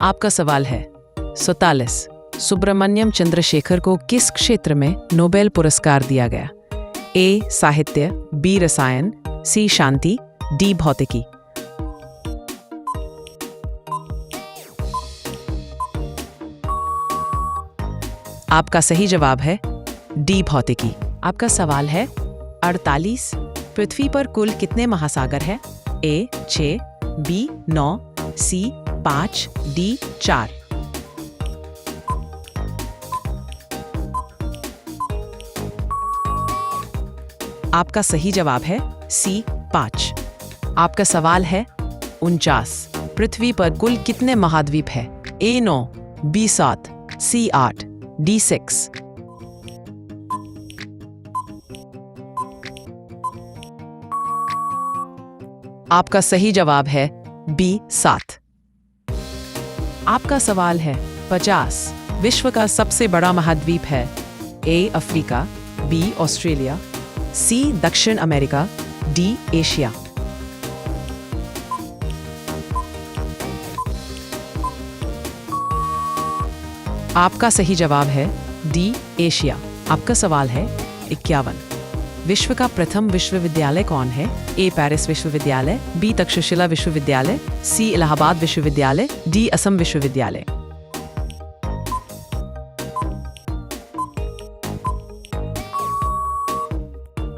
आपका सवाल है 47 सुब्रमण्यम चंद्रशेखर को किस क्षेत्र में नोबेल पुरस्कार दिया गया? ए साहित्य, बी रसायन, सी शांति, डी भौतिकी। आपका सही जवाब है डी भौतिकी। आपका सवाल है 48 पृथ्वी पर कुल कितने महासागर हैं? ए 6, बी 9, सी 5, डी 4। आपका सही जवाब है सी 5। आपका सवाल है 49 पृथ्वी पर कुल कितने महाद्वीप हैं? ए 9, बी 7, सी 8, डी 6। आपका सही जवाब है बी 7। आपका सवाल है 50 विश्व का सबसे बड़ा महाद्वीप है? ए अफ्रीका, बी ऑस्ट्रेलिया, सी दक्षिण अमेरिका, डी एशिया। आपका सही जवाब है डी एशिया। आपका सवाल है 51 विश्व का प्रथम विश्वविद्यालय कौन है? ए पेरिस विश्वविद्यालय, बी तक्षशिला विश्वविद्यालय, सी इलाहाबाद विश्वविद्यालय, डी असम विश्वविद्यालय।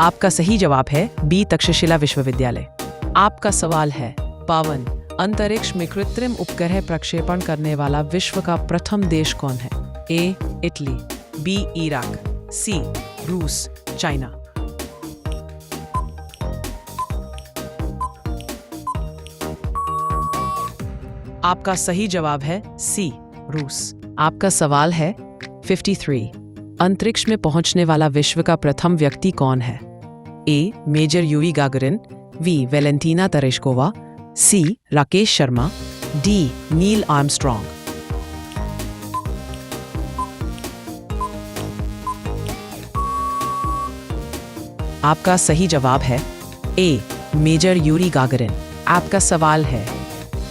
आपका सही जवाब है बी तक्षशिला विश्वविद्यालय। आपका सवाल है 52 अंतरिक्ष में कृत्रिम उपग्रह प्रक्षेपण करने वाला विश्व का प्रथम देश कौन है? ए इटली, बी इराक, सी रूस, चाइना। आपका सही जवाब है सी रूस। आपका सवाल है 53 अंतरिक्ष में पहुंचने वाला विश्व का प्रथम व्यक्ति कौन है? A major Yuri Gagarin, B Valentina Tereshkova, C Rakesh Sharma, D Neil Armstrong. आपका सही जवाब है ए मेजर यूरी गागरिन। आपका सवाल है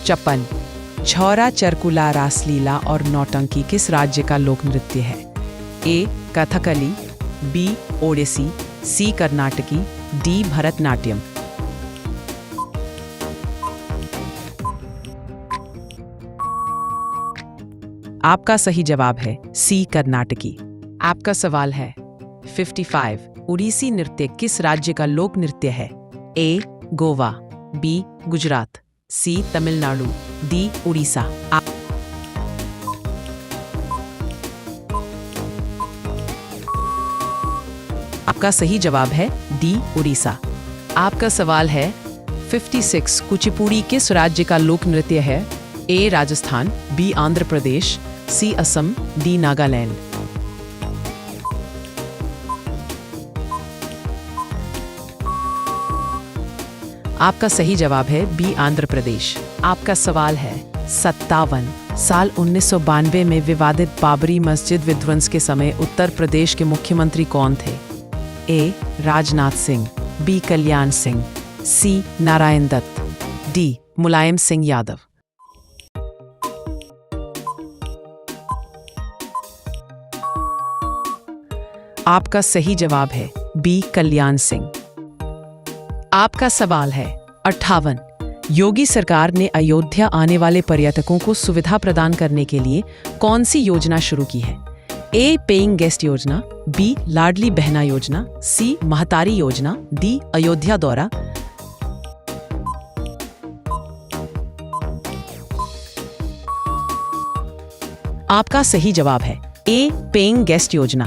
54 छौरा चरकुला रासलीला और नौटंकी किस राज्य का लोक नृत्य है? ए कथकली, बी ओडिसी, सी कर्नाटकी, डी भरतनाट्यम। आपका सही जवाब है सी कर्नाटकी। आपका सवाल है 55 उड़ीसी नृत्य किस राज्य का लोक नृत्य है? ए गोवा, बी गुजरात, सी तमिलनाडु, डी उड़ीसा। आपका सही जवाब है डी उड़ीसा। आपका सवाल है 56 कुचिपुड़ी किस राज्य का लोक नृत्य है? ए राजस्थान, बी आंध्र प्रदेश, सी असम, डी नागालैंड। आपका सही जवाब है बी आंध्र प्रदेश। आपका सवाल है 57 साल 1992 में विवादित बाबरी मस्जिद विध्वंस के समय उत्तर प्रदेश के मुख्यमंत्री कौन थे? ए राजनाथ सिंह, बी कल्याण सिंह, सी नारायण दत्त, डी मुलायम सिंह यादव। आपका सही जवाब है बी कल्याण सिंह। आपका सवाल है 58 योगी सरकार ने अयोध्या आने वाले पर्यटकों को सुविधा प्रदान करने के लिए कौन सी योजना शुरू की है? ए पेइंग गेस्ट योजना, बी लाडली बहना योजना, सी महतारी योजना, डी अयोध्या दौरा। आपका सही जवाब है ए पेइंग गेस्ट योजना।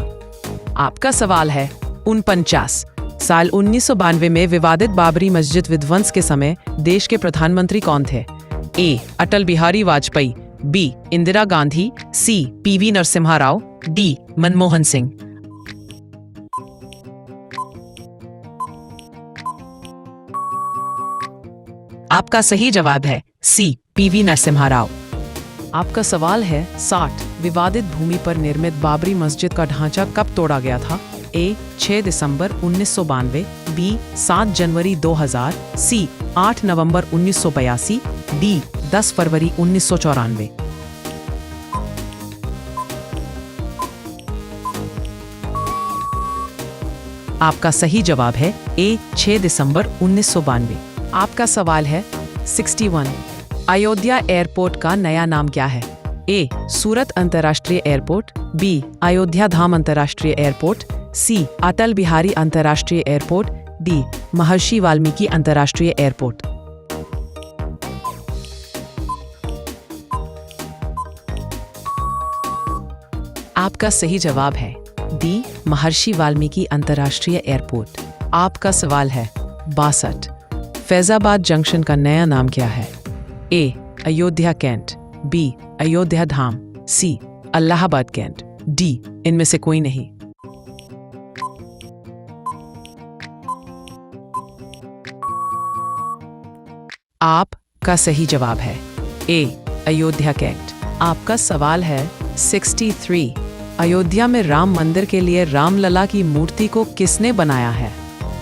आपका सवाल है 49 साल 1992 में विवादित बाबरी मस्जिद विध्वंस के समय देश के प्रधानमंत्री कौन थे? ए अटल बिहारी वाजपेयी, बी इंदिरा गांधी, सी पीवी नरसिम्हा राव, डी मनमोहन सिंह। आपका सही जवाब है सी पीवी नरसिम्हा राव। आपका सवाल है 60 विवादित भूमि पर निर्मित बाबरी मस्जिद का ढांचा कब तोड़ा गया था? ए 6 दिसंबर 1992, बी 7 जनवरी 2000, सी 8 नवंबर 1982, डी 10 फरवरी 1994। आपका सही जवाब है ए 6 दिसंबर 1992। आपका सवाल है 61। अयोध्या एयरपोर्ट का नया नाम क्या है? ए सूरत अंतर्राष्ट्रीय एयरपोर्ट, बी अयोध्या धाम अंतर्राष्ट्रीय एयरपोर्ट, सी अटल बिहारी अंतर्राष्ट्रीय एयरपोर्ट, डी महर्षि वाल्मीकि अंतर्राष्ट्रीय एयरपोर्ट। आपका सही जवाब है डी महर्षि वाल्मीकि अंतर्राष्ट्रीय एयरपोर्ट। आपका सवाल है 62। फैजाबाद जंक्शन का नया नाम क्या है? ए अयोध्या कैंट, बी अयोध्या धाम, सी इलाहाबाद कैंट, डी इनमें से कोई नहीं। आपका सही जवाब है ए अयोध्या कैंट। आपका सवाल है 63। अयोध्या में राम मंदिर के लिए रामलला की मूर्ति को किसने बनाया है?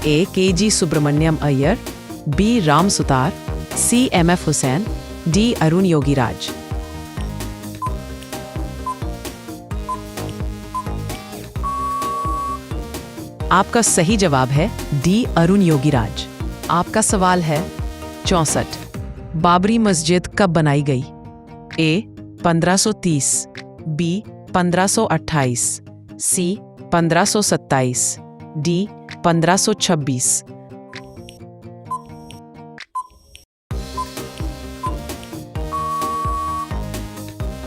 ए के.जी. सुब्रमण्यम अय्यर, बी राम सुतार, सी एम.एफ. हुसैन, डी अरुण योगीराज। आपका सही जवाब है डी अरुण योगीराज। आपका सवाल है 64। बाबरी मस्जिद कब बनाई गई? ए 1530, बी 1528, सी 1527, डी 1526।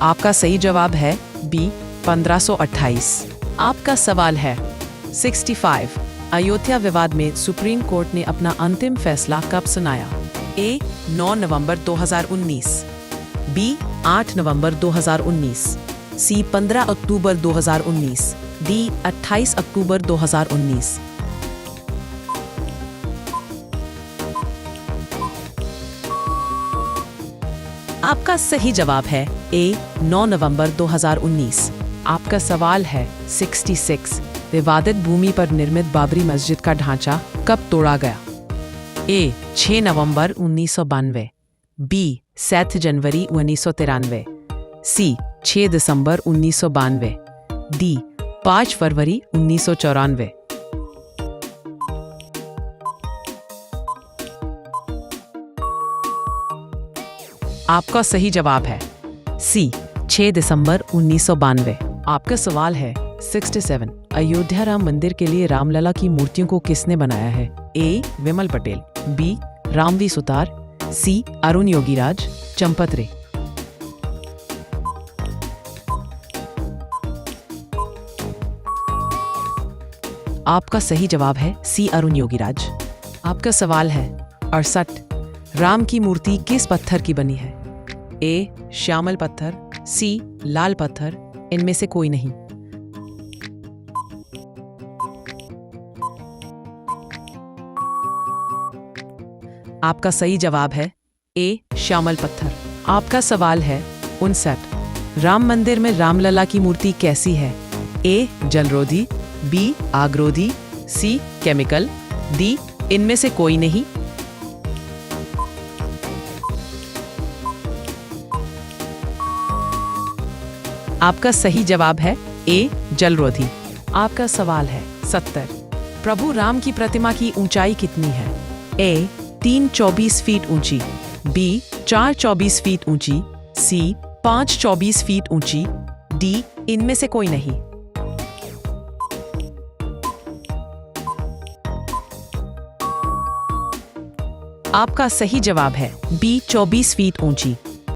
आपका सही जवाब है बी 1528। आपका सवाल है 65। अयोध्या विवाद में सुप्रीम कोर्ट ने अपना अंतिम फैसला कब सुनाया? ए 9 नवंबर 2019, बी 8 नवंबर 2019, सी 15 अक्टूबर 2019, डी 28 अक्टूबर 2019। आपका सही जवाब है ए 9 नवंबर 2019। आपका सवाल है 66। विवादित भूमि पर निर्मित बाबरी मस्जिद का ढांचा कब तोड़ा गया? ए 6 नवंबर 1992, बी 7 जनवरी 1993, सी 6 दिसंबर 1992, डी 5 फरवरी 1994। आपका सही जवाब है सी 6 दिसंबर 1992। आपका सवाल है 67। अयोध्या राम मंदिर के लिए रामलला की मूर्तियों को किसने बनाया है? ए विमल पटेल, बी रामवी सुतार, सी अरुण योगीराज, चंपत रे। आपका सही जवाब है सी अरुण योगीराज। आपका सवाल है 68। राम की मूर्ति किस पत्थर की बनी है? ए श्यामल पत्थर, सी लाल पत्थर, इनमें से कोई नहीं। आपका सही जवाब है ए श्यामल पत्थर। आपका सवाल है 59। राम मंदिर में रामलला की मूर्ति कैसी है? ए जलरोधी, बी आगरोधी, सी केमिकल, डी इनमें से कोई नहीं। आपका सही जवाब है ए जलरोधी। आपका सवाल है 70। प्रभु राम की प्रतिमा की ऊंचाई कितनी है? ए 324 फीट ऊंची, बी 424 फीट ऊंची, सी 524 फीट ऊंची, डी इनमें से कोई नहीं। आपका सही जवाब है बी 24 फीट ऊंची।